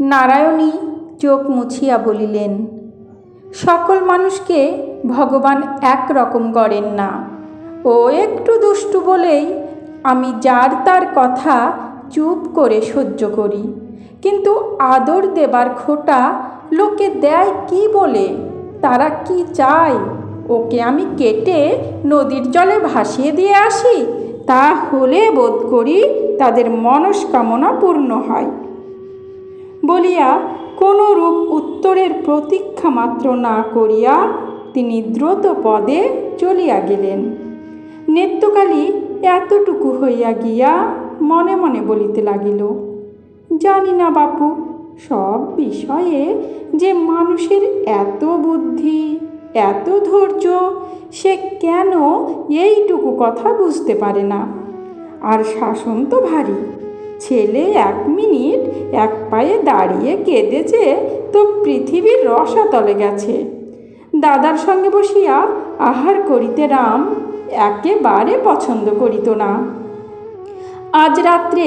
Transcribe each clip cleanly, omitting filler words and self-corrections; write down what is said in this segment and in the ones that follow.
নারায়ণী চোখ মুছিয়া বলিলেন, সকল মানুষকে ভগবান একরকম গড়েন না। ও একটু দুষ্টু বলেই আমি যার তার কথা চুপ করে সহ্য করি, কিন্তু আদর দেবার খোটা লোকে দেয় কি বলে? তারা কি চায়? ওকে আমি কেটে নদীর জলে ভাসিয়ে দিয়ে আসি, তাহলে বোধ করি তাদের মনস্কামনা পূর্ণ হয় বলিয়া কোনো রূপ উত্তরের প্রতীক্ষা মাত্র না করিয়া তিনি দ্রুত পদে চলিয়া গেলেন। নেত্রকালী এতটুকু হইয়া গিয়া মনে মনে বলিতে লাগিল, জানি না বাপু, সব বিষয়ে যে মানুষের এত বুদ্ধি, এত ধৈর্য, সে কেন এইটুকু কথা বুঝতে পারে না? আর শাসন তো ভারী। ছেলে 1 মিনিট এক পায়ে দাঁড়িয়ে কেঁদেছে তো পৃথিবীর রসাতলে গেছে। দাদার সঙ্গে বসিয়া আহার করিতে রাম একেবারে পছন্দ করিত না। আজ রাত্রে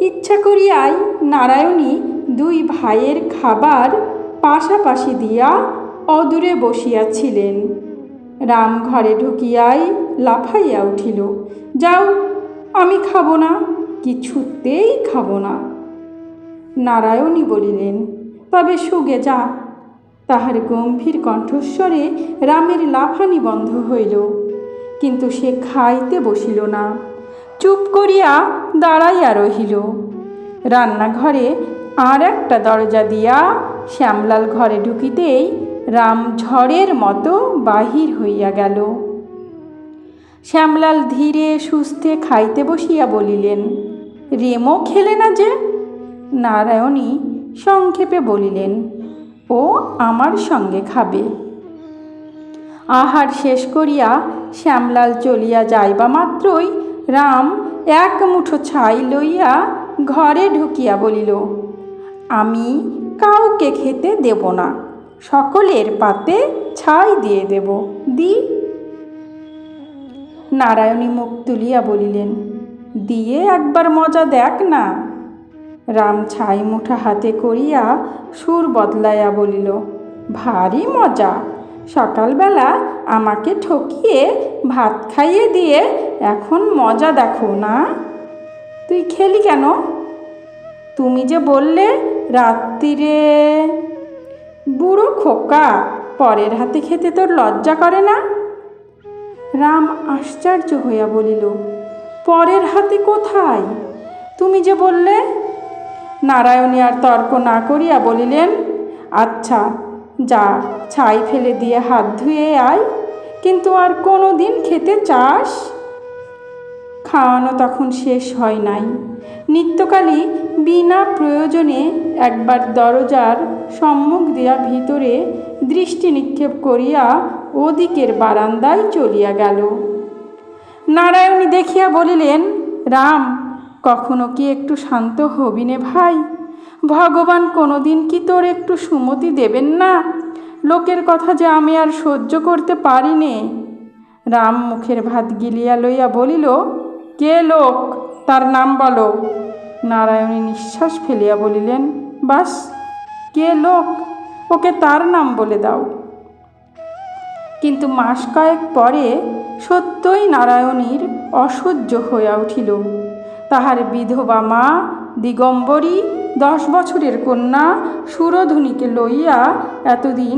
ইচ্ছা করিয়াই নারায়ণী 2 ভাইয়ের খাবার পাশাপাশি দিয়া অদূরে বসিয়াছিলেন। রাম ঘরে ঢুকিয়াই লাফাইয়া উঠিল, যাও, আমি খাবো না, কিছুতেই খাবো না। নারায়ণী বলিলেন, তবে শুগে যা। তাহার গম্ভীর কণ্ঠস্বরে রামের লাফানি বন্ধ হইল, কিন্তু সে খাইতে বসিল না, চুপ করিয়া দাঁড়াইয়া রহিল। রান্নাঘরে আর একটা দরজা দিয়া শ্যামলাল ঘরে ঢুকিতেই রাম ঝড়ের মতো বাহির হইয়া গেল। শ্যামলাল ধীরে সুস্থে খাইতে বসিয়া বলিলেন, রেমো খেলে না যে? নারায়ণী সংক্ষেপে বলিলেন, ও আমার সঙ্গে খাবে। আহার শেষ করিয়া শ্যামলাল চলিয়া যাইবা মাত্রই রাম 1 মুঠো ছাই লইয়া ঘরে ঢুকিয়া বলিল, আমি কাউকে খেতে দেব না, সকলের পাতে ছাই দিয়ে দেব, দি। নারায়ণী মুখ তুলিয়া বলিলেন, দিয়ে একবার মজা দেখ না। রাম ছাই মুঠা হাতে করিয়া সুর বদলাইয়া বলিল, ভারী মজা। সকালবেলা আমাকে ঠকিয়ে ভাত খাইয়ে দিয়ে এখন মজা দেখো না? তুই খেলি কেন? তুমি যে বললে রাত্রিরে। বুড়ো খোকা, পরের হাতে খেতে তোর লজ্জা করে না? রাম আশ্চর্য হইয়া বলিল, পরের হাতে কোথায়? তুমি যে বললে। নারায়ণী আর তর্ক না করিয়া বলিলেন, আচ্ছা যা, ছাই ফেলে দিয়ে হাত ধুয়ে আয়, কিন্তু আর কোনো দিন খেতে চাস? খাওয়ানো তখন শেষ হয় নাই। নিত্যকালী বিনা প্রয়োজনে একবার দরজার সম্মুখ দিয়া ভিতরে দৃষ্টি নিক্ষেপ করিয়া ওদিকের বারান্দায় চলিয়া গেল। নারায়ণী দেখিয়া বলিলেন, রাম, কখনো কি একটু শান্ত হবি নে ভাই? ভগবান কোনো দিন কি তোর একটু সুমতি দেবেন না? লোকের কথা যে আমি আর সহ্য করতে পারি নে। রাম মুখের ভাত গিলিয়া লইয়া বলিল, কে লোক, তার নাম বলো। নারায়ণী নিঃশ্বাস ফেলিয়া বলিলেন, বাস, কে লোক, ওকে তার নাম বলে দাও। কিন্তু মাস কয়েক পরে সত্যই নারায়ণীর অসহ্য হইয়া উঠিল। তাহার বিধবা মা দিগম্বরী 10 বছরের কন্যা সুরধুনীকে লইয়া এতদিন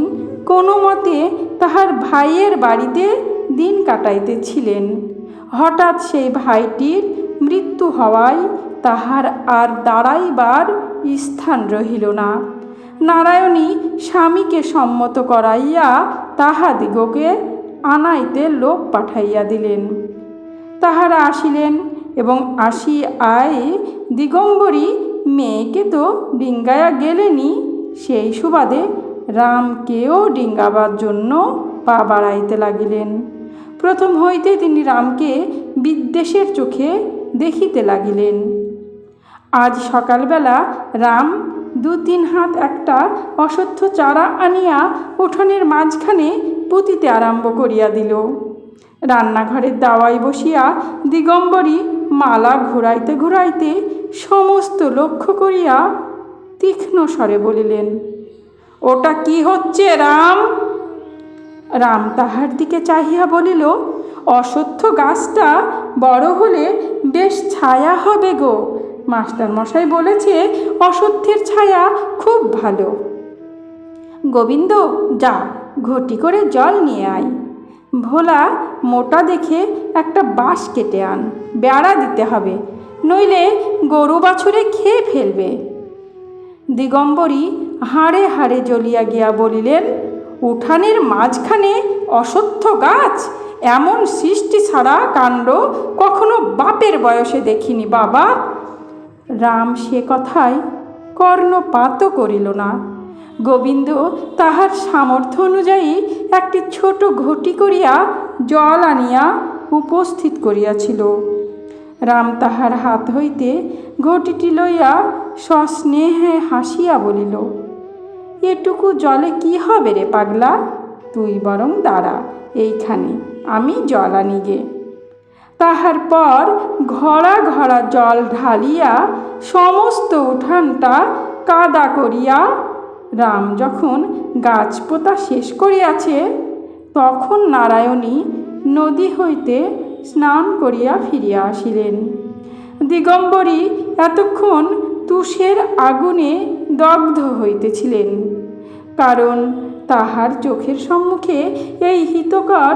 কোনো মতে তাহার ভাইয়ের বাড়িতে দিন কাটাইতেছিলেন। হঠাৎ সেই ভাইটির মৃত্যু হওয়ায় তাহার আর দাঁড়াইবার স্থান রহিল না। নারায়ণী স্বামীকে সম্মত করাইয়া তাহাদিগকে আনাইতে লোক পাঠাইয়া দিলেন। তাহারা আসিলেন এবং আসিয়াই দিগম্বরী মেয়েকে তো ডিঙ্গায়া গেলেনি, সেই সুবাদে রামকেও ডিঙ্গাবার জন্য পা বাড়াইতে লাগিলেন। প্রথম হইতে তিনি রামকে বিদ্বেষের চোখে দেখিতে লাগিলেন। আজ সকালবেলা রাম 2-3 হাত একটা অশ্বত্থ চারা আনিয়া উঠোনের মাঝখানে পুঁতিতে আরম্ভ করিয়া দিল। রান্নাঘরের দাওয়ায় বসিয়া দিগম্বরী মালা ঘুরাইতে ঘুরাইতে সমস্ত লক্ষ্য করিয়া তীক্ষ্ণ স্বরে বলিলেন, ওটা কি হচ্ছে রাম? রাম তাহার দিকে চাহিয়া বলিল, অশ্বত্থ গাছটা বড় হলে বেশ ছায়া হবে গো। মাস্টারমশাই বলেছে অশ্বত্থের ছায়া খুব ভালো। গোবিন্দ, যা ঘটি করে জল নিয়ে আয়। ভোলা মোটা দেখে একটা বাঁশ কেটে আন, বেড়া দিতে হবে, নইলে গরু বাছুরে খেয়ে ফেলবে। দিগম্বরী হাড়ে হাড়ে জ্বলিয়া গিয়া বলিলেন, উঠানের মাঝখানে অশ্বত্থ গাছ? এমন সৃষ্টি ছাড়া কাণ্ড কখনো বাপের বয়সে দেখিনি বাবা। রাম সে কথায় কর্ণপাতও করিল না। গোবিন্দ তাহার সামর্থ্য অনুযায়ী একটি ছোট ঘটি করিয়া জল আনিয়া উপস্থিত করিয়াছিল। রাম তাহার হাত হইতে ঘটিটি লইয়া সস্নেহে হাসিয়া বলিল, এটুকু জলে কি হবে রে পাগলা? তুই বরং দাঁড়া এইখানে, আমি জল আনি গে। তাহার পর ঘড়া ঘড়া জল ঢালিয়া সমস্ত উঠানটা কাদা করিয়া রাম যখন গাছ পোতা শেষ করিয়াছে, তখন নারায়ণী নদী হইতে স্নান করিয়া ফিরিয়া আসিলেন। দিগম্বরী এতক্ষণ তুষের আগুনে দগ্ধ হইতেছিলেন, কারণ তাহার চোখের সম্মুখে এই হিতকর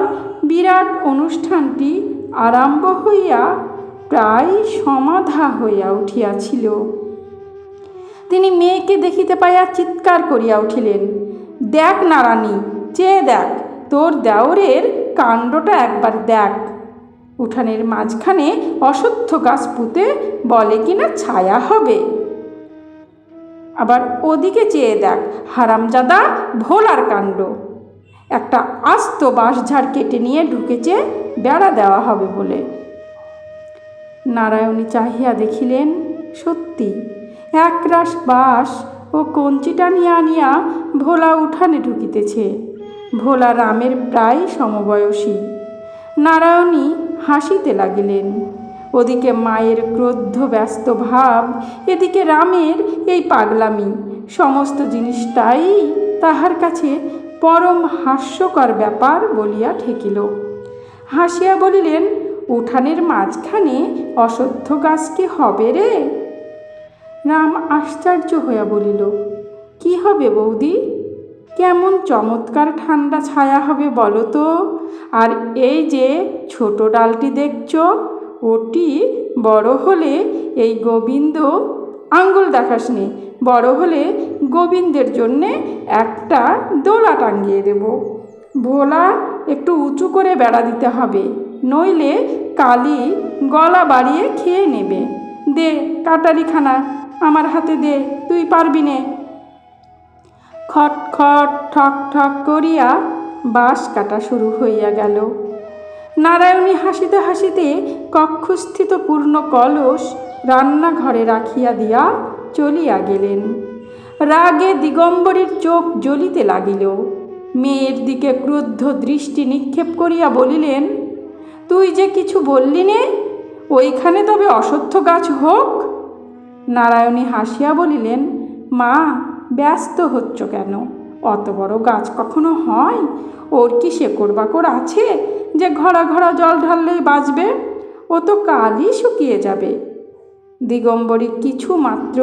বিরাট অনুষ্ঠানটি আরম্ভ হইয়া প্রায় সমাধা হইয়া উঠিয়াছিল। তিনি মেয়েকে দেখিতে পাইয়া চিৎকার করিয়া উঠিলেন, দেখ নারানী, চেয়ে দেখ, তোর দেওরের কাণ্ডটা একবার দেখ। উঠানের মাঝখানে অশ্বত্থ গাছ পুঁতে বলে কিনা ছায়া হবে। আবার ওদিকে চেয়ে দেখ হারামজাদা ভোলার কাণ্ড, একটা আস্ত বাঁশঝাড় কেটে নিয়ে ঢুকেছে বেড়া দেওয়া হবে বলে। নারায়ণী চাহিয়া দেখিলেন, সত্যি একরাশ বাঁশ ও কঞ্চি টানিয়া আনিয়া ভোলা উঠানে ঢুকিতেছে। ভোলা রামের প্রায় সমবয়সী। নারায়ণী হাসিতে লাগিলেন। ওদিকে মায়ের ক্রোধ ব্যস্ত ভাব, এদিকে রামের এই পাগলামি, সমস্ত জিনিসটাই তাহার কাছে পরম হাস্যকর ব্যাপার বলিয়া ঠেকিল। হাসিয়া বলিলেন, উঠানের মাঝখানে অশ্বত্থ গাছ কি হবে রে? রাম আশ্চর্য হইয়া বলিল, কি হবে বৌদি? কেমন চমৎকার ঠান্ডা ছায়া হবে বলো তো। আর এই যে ছোট ডালটি দেখছ, ওটি বড় হলে এই গোবিন্দ, আঙ্গুল দেখাসনি, বড় হলে গোবিন্দের জন্যে একটা দোলা টাঙ্গিয়ে দেব। ভোলা একটু উঁচু করে বেড়া দিতে হবে, নইলে কালি গলা বাড়িয়ে খেয়ে নেবে। দে কাটারিখানা আমার হাতে দে, তুই পারবি নে। খট খট ঠক ঠক করিয়া বাঁশ কাটা শুরু হইয়া গেল। নারায়ণী হাসিতে হাসিতে কক্ষস্থিত পূর্ণ কলস রান্নাঘরে রাখিয়া দিয়া চলিয়া গেলেন। রাগে দিগম্বরীর চোখ জ্বলিতে লাগিল। মেয়ের দিকে ক্রুদ্ধ দৃষ্টি নিক্ষেপ করিয়া বলিলেন, তুই যে কিছু বললি নে, ওইখানে তবে অশ্বত্থ গাছ হোক। নারায়ণী হাসিয়া বলিলেন, মা, ব্যস্ত হচ্ছ কেন? অত বড় গাছ কখনো হয়? ওর কি শেকড় বাকড় আছে যে ঘড়া ঘড়া জল ঢাললেই বাঁচবে? ও তো কালই শুকিয়ে যাবে। দিগম্বরী কিছু মাত্র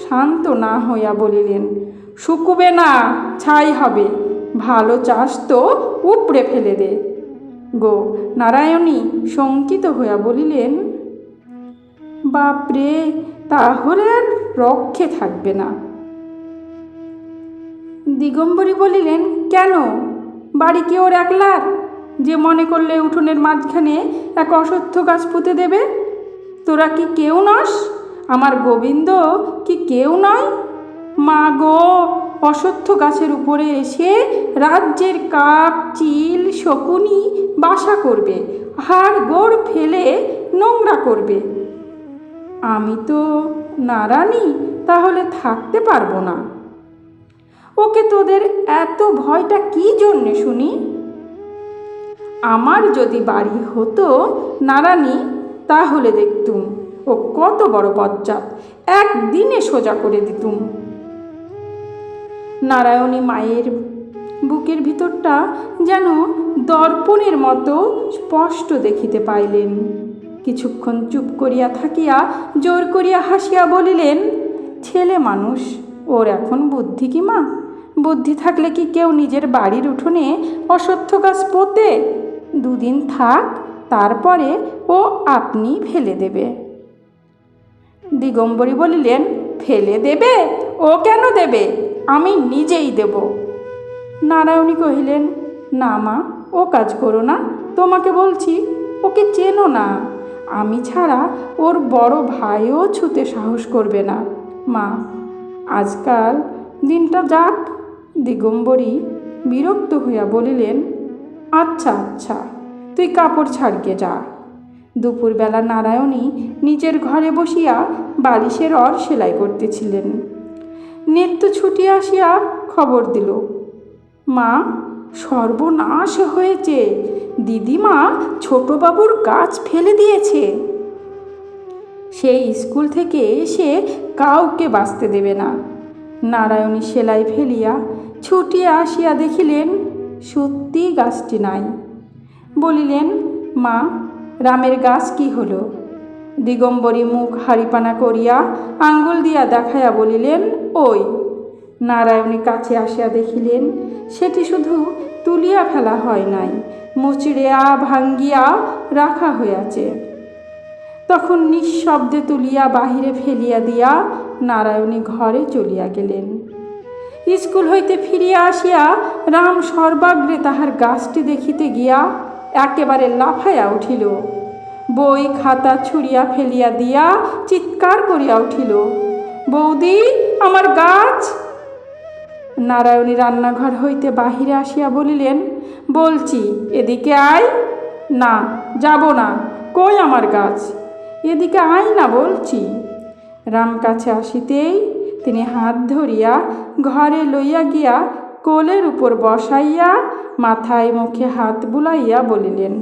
শান্ত না হইয়া বলিলেন, শুকুবে না, ছাই হবে। ভালো চাষ তো উপড়ে ফেলে দে গো। নারায়ণী শঙ্কিত হইয়া বলিলেন, বাপরে, তাহলে আর রক্ষে থাকবে না। দিগম্বরী বলিলেন, কেন? বাড়ি কি ওর একলার, যে মনে করলে উঠোনের মাঝখানে এক অশ্বত্থ গাছ পুঁতে দেবে? তোরা কি কেউ নস? আমার গোবিন্দ কি কেউ নয়? মা গো, অশ্বত্থ গাছের উপরে এসে রাজ্যের কাক, চিল, শকুনি বাসা করবে, হাড় গোড় ফেলে নোংরা করবে। আমি তো নারানী, তাহলে থাকতে পারবো না। ওকে তোদের এত ভয়টা কি জন্যে শুনি? আমার যদি বাড়ি হতো নারানী, তাহলে দেখতুম ও কত বড় বজ্জাত, একদিনে সোজা করে দিতুম। নারায়ণী মায়ের বুকের ভিতরটা যেন দর্পণের মতো স্পষ্ট দেখিতে পাইলেন। কিছুক্ষণ চুপ করিয়া থাকিয়া জোর করিয়া হাসিয়া বলিলেন, ছেলে মানুষ, ওর এখন বুদ্ধি কি মা? বুদ্ধি থাকলে কি কেউ নিজের বাড়ির উঠোনে অশ্বত্থ গাছ পোঁতে? দুদিন থাক, তারপরে ও আপনি ফেলে দেবে। দিগম্বরী বলিলেন, ফেলে দেবে? ও কেন দেবে? আমি নিজেই দেব। নারায়ণী কহিলেন, না মা, ও কাজ করো না, তোমাকে বলছি। ওকে চেনো না, আমি ছাড়া ওর বড় ভাইও ছুতে সাহস করবে না। মা, আজকাল দিনটা যাক। দিগম্বরী বিরক্ত হইয়া বলিলেন, আচ্ছা আচ্ছা, তুই কাপড় ছাড়কে যা। দুপুরবেলা নারায়ণী নিজের ঘরে বসিয়া বালিশের অর সেলাই করতেছিলেন। নিত্য ছুটিয়া আসিয়া খবর দিল, মা, সর্বনাশ হয়েছে, দিদিমা ছোটবাবুর গাছ ফেলে দিয়েছে। সেই স্কুল থেকে এসে কাউকে বাঁচতে দেবে না। নারায়ণী সেলাই ফেলিয়া ছুটিয়া আসিয়া দেখিলেন সত্যি গাছটি নাই। বলিলেন, মা, রামের গাছ কি হলো? দিগম্বরী মুখ হাড়িপানা করিয়া আঙ্গুল দিয়া দেখাইয়া বলিলেন, ওই। নারায়ণী কাছে আসিয়া দেখিলেন সেটি শুধু তুলিয়া ফেলা হয় নাই, মুচড়িয়া ভাঙ্গিয়া রাখা হইয়াছে। তখন নিঃশব্দে তুলিয়া বাহিরে ফেলিয়া দিয়া নারায়ণী ঘরে চলিয়া গেলেন। স্কুল হইতে ফিরিয়া আসিয়া রাম সর্বাগ্রে তাহার গাছটি দেখিতে গিয়া একেবারে লাফাইয়া উঠিল। বই খাতা ছুঁড়িয়া ফেলিয়া দিয়া চিৎকার করিয়া উঠিল, বৌদি, আমার গাছ! নারায়ণী রান্নাঘর হইতে বাহিরে আসিয়া বলিলেন, বলছি এদিকে আয়। না, যাব না। কই আমার গাছ? এদিকে আয় না বলছি। রাম কাছে আসিতেই তিনি হাত ধরিয়া ঘরে লইয়া গিয়া কোলের উপর বসাইয়া মাথায় মুখে হাত বুলাইয়া বলিলেন,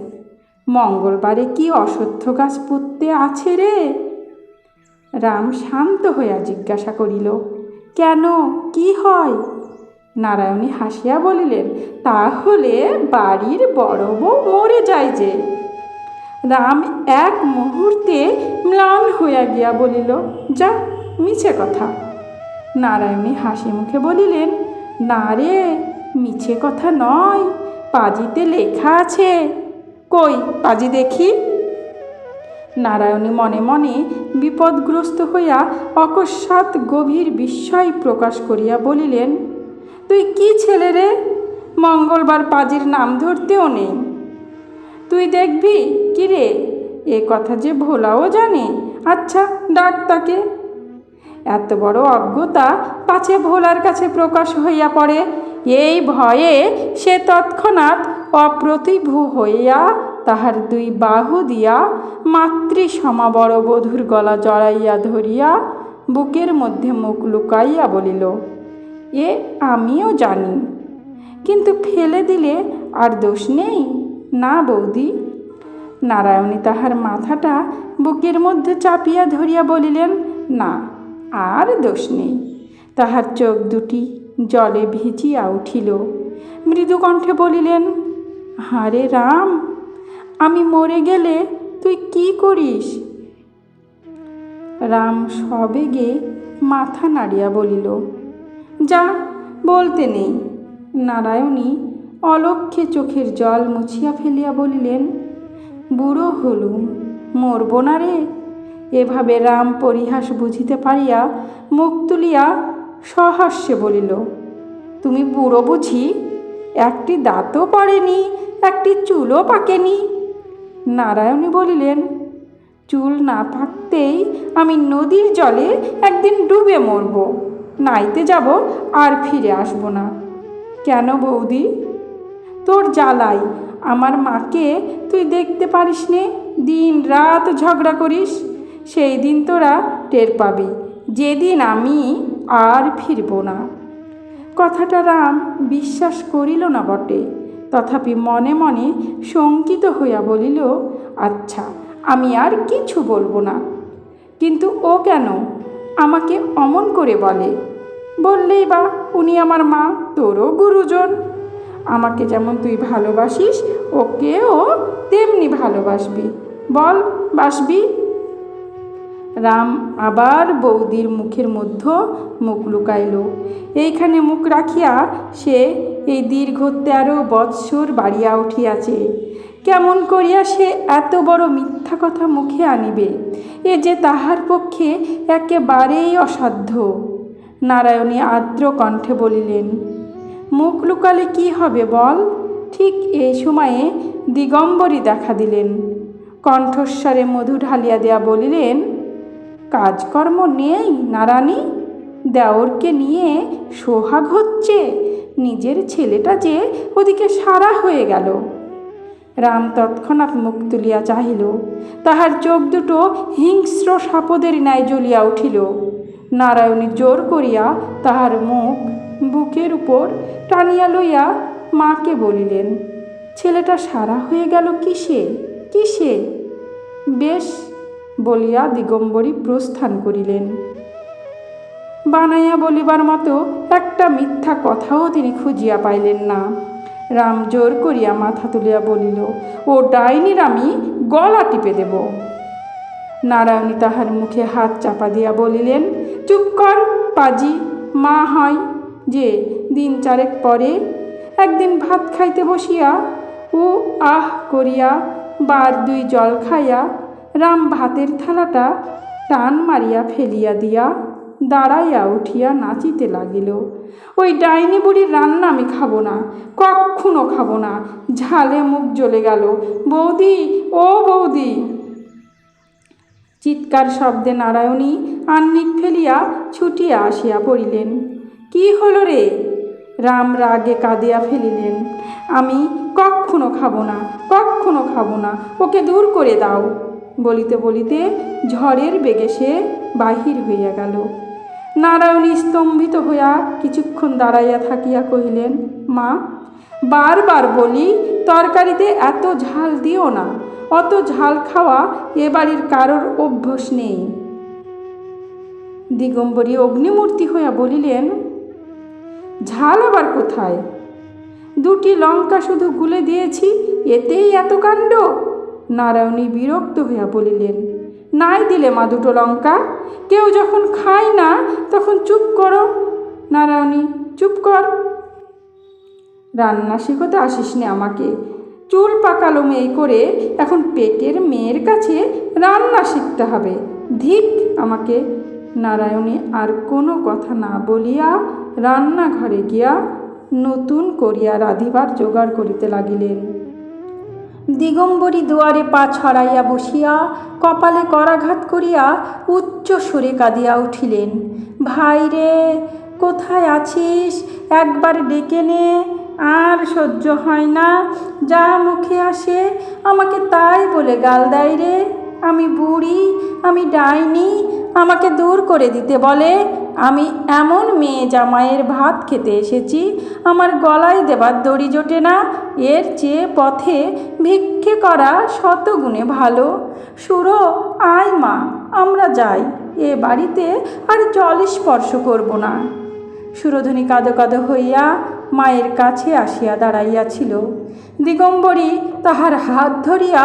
মঙ্গলবারে কি অশ্বত্থ গাছ পুঁততে আছে রে? রাম শান্ত হইয়া জিজ্ঞাসা করিল, কেন, কি হয়? নারায়ণী হাসিয়া বলিলেন, তাহলে বাড়ির বড় বউ মরে যায় যে। রাম এক মুহূর্তে ম্লান হইয়া গিয়া বলিল, যা, মিছে কথা। নারায়ণী হাসি মুখে বলিলেন, না রে, মিছে কথা নয়, পাজিতে লেখা আছে। কই পাজি দেখি। নারায়ণী মনে মনে বিপদগ্রস্ত হইয়া অকস্মাৎ গভীর বিস্ময় প্রকাশ করিয়া বলিলেন, তুই কি ছেলে রে, মঙ্গলবার পাজির নাম ধরতেও নেই। তুই দেখবি কি রে, এ কথা যে ভোলাও জানে। আচ্ছা, ডাক তাকে। এত বড় অজ্ঞতা পাছে ভোলার কাছে প্রকাশ হইয়া পড়ে, এই ভয়ে সে তৎক্ষণাৎ অপ্রতিভূ হইয়া তাহার দুই বাহু দিয়া মাতৃ সমাবড় বধূর গলা জড়াইয়া ধরিয়া বুকের মধ্যে মুখ লুকাইয়া বলিল, এ আমিও জানি, কিন্তু ফেলে দিলে আর দোষ নেই না বৌদি। নারায়ণী তাহার মাথাটা বুকের মধ্যে চাপিয়া ধরিয়া বলিলেন, না, আর দোষ নেই। তাহার চোখ দুটি জলে ভিজিয়া উঠিল। মৃদু কণ্ঠে বলিলেন, হারে রাম, আমি মরে গেলে তুই কি করিস? রাম সবেগে মাথা নাড়িয়া বলিল, যা, বলতে নেই। নারায়ণী অলক্ষ্যে চোখের জল মুছিয়া ফেলিয়া বলিলেন, বুড়ো হলুম, মরব না রে। এভাবে রাম পরিহাস বুঝিতে পারিয়া মুখ তুলিয়া সহাস্যে বলিল, তুমি বুড়ো বুঝি? একটি দাঁতও পড়েনি, একটি চুলও পাকেনি। নারায়ণী বলিলেন, চুল না পাকতেই আমি নদীর জলে একদিন ডুবে মরব, নাইতে যাব, আর ফিরে আসব না। কেন বৌদি? তোর জ্বালাই আমার মাকে তুই দেখতে পারিস নে, দিন রাত ঝগড়া করিস। সেই দিন তোরা টের পাবি, যেদিন আমি আর ফিরব না। কথাটা রাম বিশ্বাস করিল না বটে, তথাপি মনে মনে শঙ্কিত হইয়া বলিল, আচ্ছা, আমি আর কিছু বলবো না। কিন্তু ও কেন আমাকে অমন করে বলে? বললেই বা উনি আমার মা, তোরও গুরুজন। আমাকে যেমন তুই ভালোবাসিস ওকেও তেমনি ভালোবাসবি। বল, বাসবি? রাম আবার বৌদির মুখের মধ্যে মুখ লুকাইল। এইখানে মুখ রাখিয়া সে এই দীর্ঘ 13 বৎসর বাড়িয়া উঠিয়াছে। কেমন করিয়া সে এত বড় মিথ্যা কথা মুখে আনিবে? এ যে তাহার পক্ষে একেবারেই অসাধ্য। নারায়ণী আর্দ্র কণ্ঠে বলিলেন, মুখ লুকালে কি হবে বল? ঠিক এই সময়ে দিগম্বরী দেখা দিলেন। কণ্ঠস্বরে মধু ঢালিয়া দেয়া বলিলেন, কাজকর্ম নেই নারানী? দেওরকে নিয়ে সোহাগ হচ্ছে, নিজের ছেলেটা যে ওদিকে সারা হয়ে গেল। রাম তৎক্ষণাৎ মুখ তুলিয়া চাহিল। তাহার চোখ দুটো হিংস্র সাপদের ন্যায় জ্বলিয়া উঠিল। নারায়ণী জোর করিয়া তাহার মুখ বুকের উপর টানিয়া লইয়া মাকে বলিলেন, ছেলেটা সারা হয়ে গেল কিসে কিসে? বেশ বলিয়া দিগম্বরী প্রস্থান করিলেন। বানাইয়া বলিবার মতো একটা মিথ্যা কথাও তিনি খুঁজিয়া পাইলেন না। রাম জোর করিয়া মাথা তুলিয়া বলিল, ও ডাইনির আমি গলা টিপে দেব। নারায়ণী তাহার মুখে হাত চাপা দিয়া বলিলেন, চুপ কর পাজি। মা হয় যে 3 4 পরে একদিন ভাত খাইতে বসিয়া ও আহ করিয়া 2 জল খাইয়া রাম ভাতের থালাটা টান মারিয়া ফেলিয়া দিয়া দাঁড়াইয়া উঠিয়া নাচিতে লাগিল। ওই ডাইনি বুড়ির রান্না আমি খাবো না, কক্ষণও খাবো না। ঝালে মুখ জ্বলে গেল। বৌদি, ও বৌদি! চিৎকার শব্দে নারায়ণী আহ্নিক ফেলিয়া ছুটিয়া আসিয়া পড়িলেন। কি হলো রে? রাম রাগে কাঁদিয়া ফেলিলেন, আমি কক্ষণও খাবো না, কক্ষণও খাবো না, ওকে দূর করে দাও। বলিতে বলিতে ঝড়ের বেগে সে বাহির হইয়া গেল। নারায়ণী স্তম্ভিত হইয়া কিছুক্ষণ দাঁড়াইয়া থাকিয়া কহিলেন, মা, বারবার বলি তরকারিতে এত ঝাল দিও না। অত ঝাল খাওয়া এ বাড়ির কারোর অভ্যাস নেই। দিগম্বরী অগ্নিমূর্তি হইয়া বলিলেন, ঝাল আবার কোথায়? 2টি লঙ্কা শুধু গুলে দিয়েছি, এতেই এত কাণ্ড? নারায়ণী বিরক্ত হইয়া বলিলেন, নাই দিলে মা 2টো লঙ্কা? কেউ যখন খায় না তখন চুপ করো। নারায়ণী, চুপ কর। রান্না শিখতে আসিস নে আমাকে। চুল পাকালো মেয়ে করে এখন পেটের মেয়ের কাছে রান্না শিখতে হবে। ধিক আমাকে। নারায়ণী আর কোনো কথা না বলিয়া রান্নাঘরে গিয়া নতুন করিয়া রাঁধিবার জোগাড় করিতে লাগিলেন। দিগম্বরী দুয়ারে পা ছড়াইয়া বসিয়া কপালে করাঘাত করিয়া উচ্চ সুরে কাঁদিয়া উঠিলেন, ভাই রে, কোথায় আছিস? একবার ডেকে নে। আর সহ্য হয় না, যা মুখে আসে আমাকে তাই বলে গাল দেয় রে। আমি বুড়ি, আমি ডাইনি, আমাকে দূর করে দিতে বলে। আমি এমন মেয়ে জামাইয়ের ভাত খেতে এসেছি, আমার গলায় দেবার দড়ি জোটে না। এর চেয়ে পথে ভিক্ষে করা 100 গুণে ভালো। সুরো, আয় মা, আমরা যাই। এ বাড়িতে আর জল স্পর্শ করব না। সুরধনী কাঁদো কাঁদো হইয়া মায়ের কাছে আসিয়া দাঁড়াইয়াছিল। দিগম্বরী তাহার হাত ধরিয়া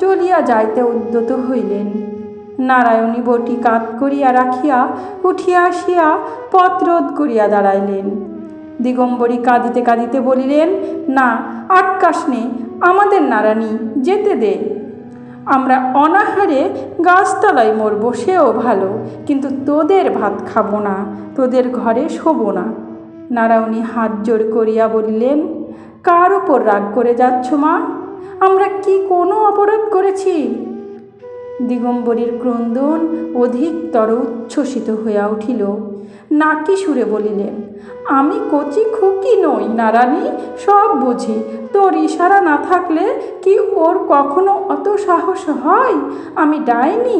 চলিয়া যাইতে উদ্যত হইলেন। নারায়ণী বটি কাত করিয়া রাখিয়া উঠিয়া আসিয়া পথ রোধ করিয়া দাঁড়াইলেন। দিগম্বরী কাঁদিতে কাঁদিতে বলিলেন, না, আটকাস নে, আমাদের নারায়ণী, যেতে দে। আমরা অনাহারে গাছতলায় মরব সেও ভালো, কিন্তু তোদের ভাত খাবো না, তোদের ঘরে শোবো না। নারায়ণী হাত জোড় করিয়া বলিলেন, কার ওপর রাগ করে যাচ্ছ মা? আমরা কি কোনো অপরাধ করেছি? দিগম্বরীর ক্রন্দন অধিকতর উচ্ছ্বসিত হইয়া উঠিল। নাকি সুরে বলিলেন, আমি কচি খুকি নই নারানী, সব বুঝি। তোর ইশারা না থাকলে কি ওর কখনো অত সাহস হয়? আমি ডাইনি?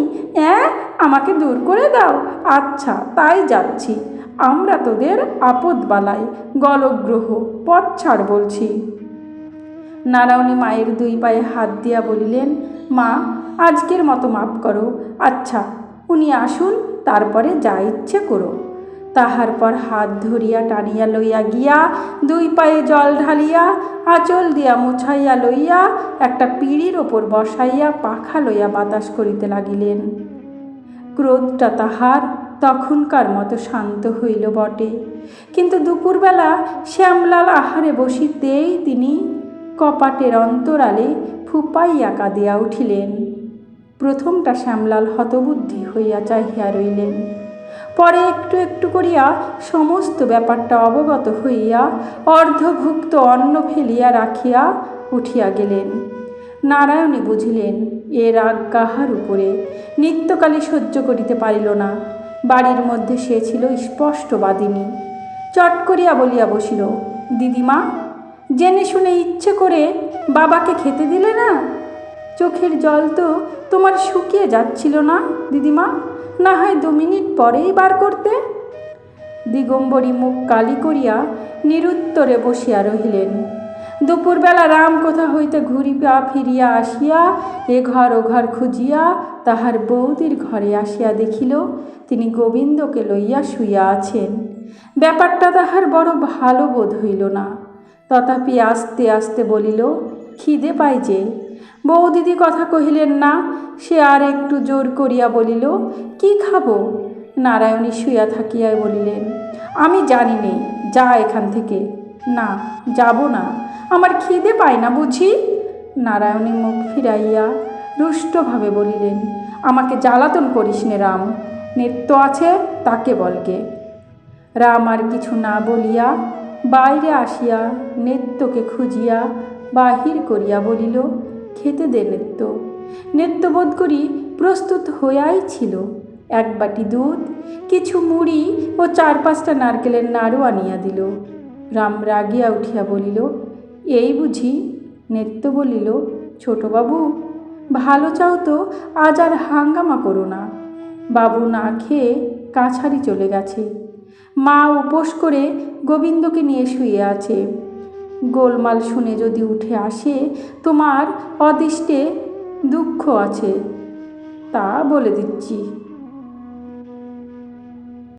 আমাকে দূর করে দাও। আচ্ছা, তাই যাচ্ছি। আমরা তোদের আপদ বালাই, গলগ্রহ, পথ ছাড় বলছি। নারায়ণী মায়ের 2 পায়ে হাত দিয়া বলিলেন, মা, আজকের মতো মাপ করো। আচ্ছা, উনি আসুন, তারপরে যা ইচ্ছে করো। তাহার পর হাত ধরিয়া টানিয়া লইয়া গিয়া দুই পায়ে জল ঢালিয়া আঁচল দিয়া মুছাইয়া লইয়া একটা পিঁড়ির ওপর বসাইয়া পাখা লইয়া বাতাস করিতে লাগিলেন। ক্রোধটা তাহার তখনকার মতো শান্ত হইল বটে, কিন্তু দুপুরবেলা শ্যামলাল আহারে বসিতেই তিনি কপাটের অন্তরালে ফুপাইয়া কাঁদিয়া উঠিলেন। প্রথমটা শ্যামলাল হতবুদ্ধি হইয়া চাহিয়া রইলেন, পরে একটু একটু করিয়া সমস্ত ব্যাপারটা অবগত হইয়া অর্ধভুক্ত অন্ন ফেলিয়া রাখিয়া উঠিয়া গেলেন। নারায়ণী বুঝিলেন এ রাগ কাহার উপরে, নিত্যকালে সহ্য করিতে পারিল না। বাড়ির মধ্যে সে ছিল স্পষ্ট বাদিনী। চট করিয়া বলিয়া বসিল, দিদিমা, জেনে শুনে ইচ্ছে করে বাবাকে খেতে দিলে না? চোখের জল তো তোমার শুকিয়ে যাচ্ছিল না দিদিমা? না হয় 2 মিনিট পরেই বার করতে। দিগম্বরী মুখ কালি করিয়া নিরুত্তরে বসিয়া রহিলেন। দুপুরবেলা রাম কোথা হইতে ঘুরিয়া ফিরিয়া আসিয়া এ ঘর ও ঘর খুঁজিয়া তাহার বৌদির ঘরে আসিয়া দেখিল তিনি গোবিন্দকে লইয়া শুইয়া আছেন। ব্যাপারটা তাহার বড় ভালো বোধ হইল না। তথাপি আস্তে আস্তে বলিল, খিদে পাই যে। বৌদিদি কথা কহিলেন না। সে আর একটু জোর করিয়া বলিল, কি খাবো? নারায়ণী শুইয়া থাকিয়াই বলিলেন, আমি জানি নেই, যা এখান থেকে। না, যাব না, আমার খিদে পায় না বুঝি। নারায়ণী মুখ ফিরাইয়া রুষ্টভাবে বলিলেন, আমাকে জ্বালাতন করিস নে রাম, নেত্য আছে তাকে বলগে। রাম আর কিছু না বলিয়া বাইরে আসিয়া নেত্যকে খুঁজিয়া বাহির করিয়া বলিল, খেতে দে নেত্য। নেত্য বোধ করি প্রস্তুত হইয়াই ছিল। 1 বাটি দুধ, কিছু মুড়ি ও 4-5টা নারকেলের নাড়ু আনিয়া দিল। রাম রাগিয়া উঠিয়া বলিল, এই বুঝি? নেত্য বলিল, ছোটবাবু, ভালো চাও তো আজ আর হাঙ্গামা করো না। বাবু না খেয়ে কাছারি চলে গেছে। মা উপোস করে গোবিন্দকে নিয়ে শুয়ে আছে। গোলমাল শুনে যদি উঠে আসে তোমার অদৃষ্টে দুঃখ আছে, তা বলে দিচ্ছি।